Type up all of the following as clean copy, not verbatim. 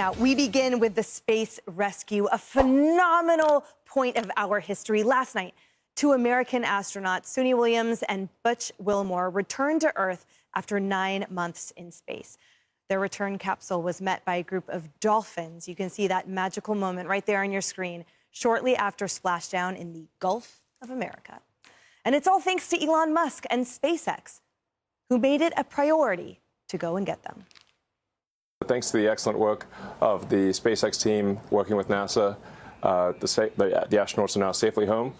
Now, we begin with the space rescue, a phenomenal point of our history. Last night, two American astronauts, Suni Williams and Butch Wilmore, returned to Earth after 9 months in space. Their return capsule was met by a group of dolphins. You can see that magical moment right there on your screen, shortly after splashdown in the Gulf of America. And it's all thanks to Elon Musk and SpaceX, who made it a priority to go and get them. Thanks to the excellent work of the SpaceX team working with NASA, the astronauts are now safely home.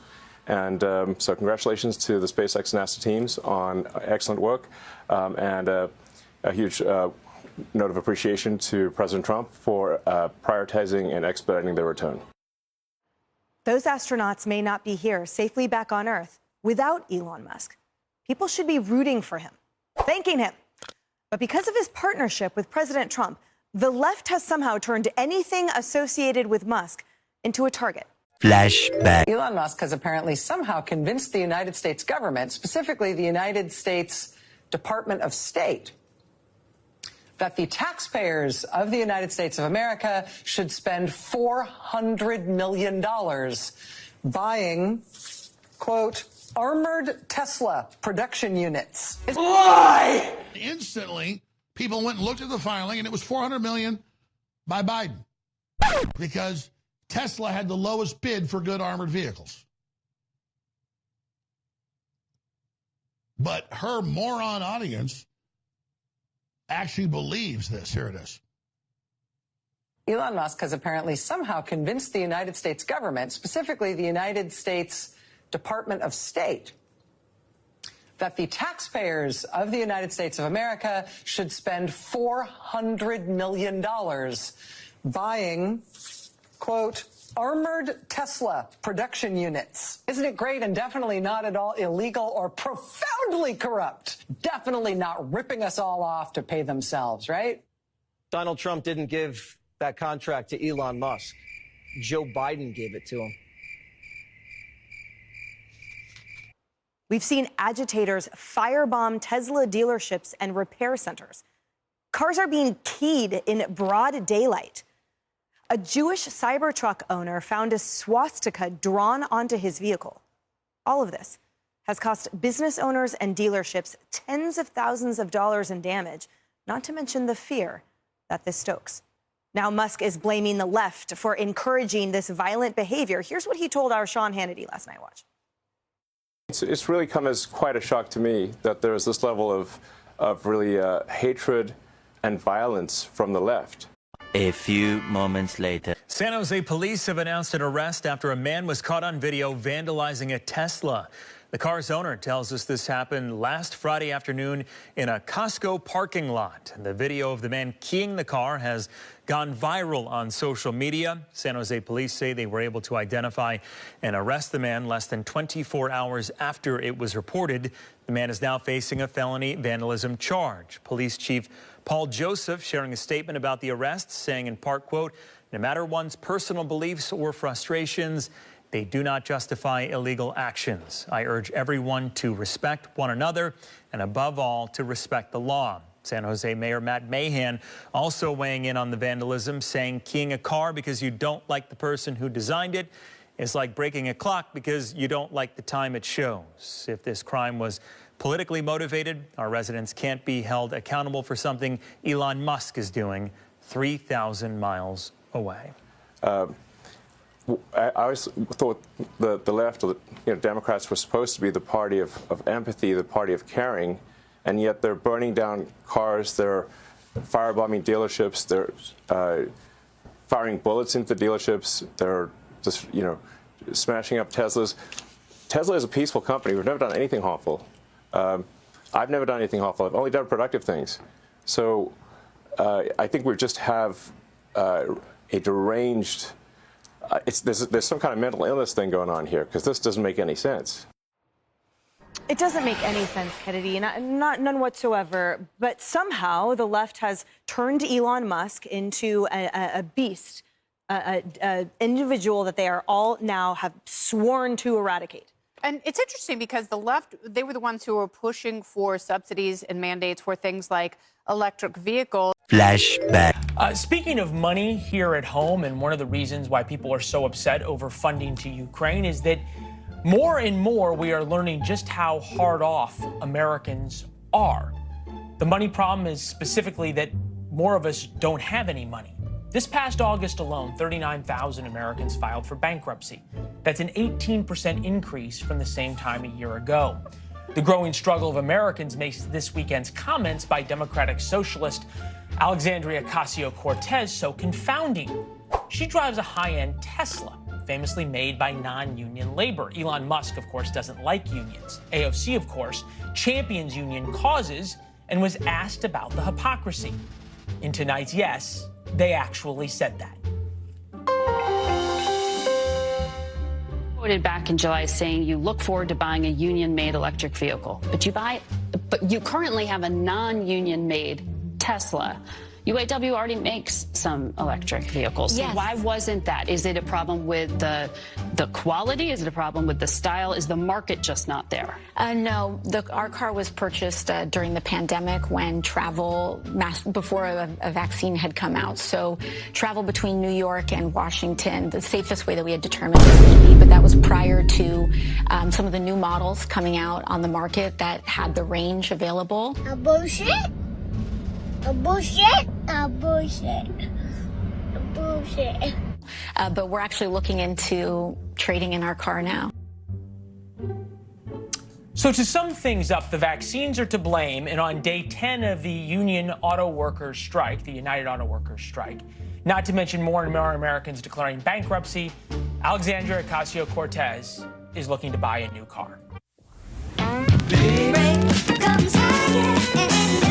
And so congratulations to the SpaceX and NASA teams on excellent work, and a huge note of appreciation to President Trump for prioritizing and expediting their return. Those astronauts may not be here safely back on Earth without Elon Musk. People should be rooting for him, thanking him. But because of his partnership with President Trump, the left has somehow turned anything associated with Musk into a target. Flashback. Elon Musk has apparently somehow convinced the United States government, specifically the United States Department of State, that the taxpayers of the United States of America should spend $400 million buying, quote, armored Tesla production units. Why? Instantly, people went and looked at the filing, and it was $400 million by Biden because Tesla had the lowest bid for good armored vehicles. But her moron audience actually believes this. Here it is. Elon Musk has apparently somehow convinced the United States government, specifically the United States Department of State, that the taxpayers of the United States of America should spend $400 million buying, quote, armored Tesla production units. Isn't it great and definitely not at all illegal or profoundly corrupt? Definitely not ripping us all off to pay themselves, right? Donald Trump didn't give that contract to Elon Musk. Joe Biden gave it to him. We've seen agitators firebomb Tesla dealerships and repair centers. Cars are being keyed in broad daylight. A Jewish Cybertruck owner found a swastika drawn onto his vehicle. All of this has cost business owners and dealerships tens of thousands of dollars in damage, not to mention the fear that this stokes. Now Musk is blaming the left for encouraging this violent behavior. Here's what he told our Sean Hannity last night. Watch. It's really come as quite a shock to me that there's this level of really hatred and violence from the left. A few moments later. San Jose police have announced an arrest after a man was caught on video vandalizing a Tesla. The car's owner tells us this happened last Friday afternoon in a Costco parking lot. The video of the man keying the car has gone viral on social media. San Jose police say they were able to identify and arrest the man less than 24 hours after it was reported. The man is now facing a felony vandalism charge. Police Chief Paul Joseph sharing a statement about the arrest, saying in part, quote, no matter one's personal beliefs or frustrations, they do not justify illegal actions. I urge everyone to respect one another and above all to respect the law. San Jose Mayor Matt Mahan also weighing in on the vandalism, saying keying a car because you don't like the person who designed it is like breaking a clock because you don't like the time it shows. If this crime was politically motivated, our residents can't be held accountable for something Elon Musk is doing 3,000 miles away. I always thought the left, Democrats were supposed to be the party of empathy, the party of caring, and yet they're burning down cars, they're firebombing dealerships, they're firing bullets into dealerships, they're just, smashing up Teslas. Tesla is a peaceful company. We've never done anything harmful. I've never done anything harmful. I've only done productive things. So I think we just have a deranged... there's some kind of mental illness thing going on here, because this doesn't make any sense. It doesn't make any sense, Kennedy, none whatsoever. But somehow the left has turned Elon Musk into a beast, an individual that they are all now have sworn to eradicate. And it's interesting because the left, they were the ones who were pushing for subsidies and mandates for things like electric vehicles. Flashback. Speaking of money here at home, and one of the reasons why people are so upset over funding to Ukraine is that more and more we are learning just how hard off Americans are. The money problem is specifically that more of us don't have any money. This past August alone, 39,000 Americans filed for bankruptcy. That's an 18% increase from the same time a year ago. The growing struggle of Americans makes this weekend's comments by Democratic socialist Alexandria Ocasio-Cortez so confounding. She drives a high-end Tesla, famously made by non-union labor. Elon Musk, of course, doesn't like unions. AOC, of course, champions union causes and was asked about the hypocrisy. In tonight's Yes, they actually said that. Quoted back in July saying you look forward to buying a union-made electric vehicle, but you currently have a non-union-made Tesla. UAW already makes some electric vehicles. Yes. So why wasn't that? Is it a problem with the quality? Is it a problem with the style? Is the market just not there? No, our car was purchased during the pandemic when before a vaccine had come out. So travel between New York and Washington, the safest way that we had determined was EV, but that was prior to some of the new models coming out on the market that had the range available. A bullshit. A bullshit. A bullshit. A bullshit. But we're actually looking into trading in our car now. So to sum things up, the vaccines are to blame, and on day 10 of the Union Auto Workers strike, the United Auto Workers strike, not to mention more and more Americans declaring bankruptcy, Alexandria Ocasio-Cortez is looking to buy a new car. Break comes higher and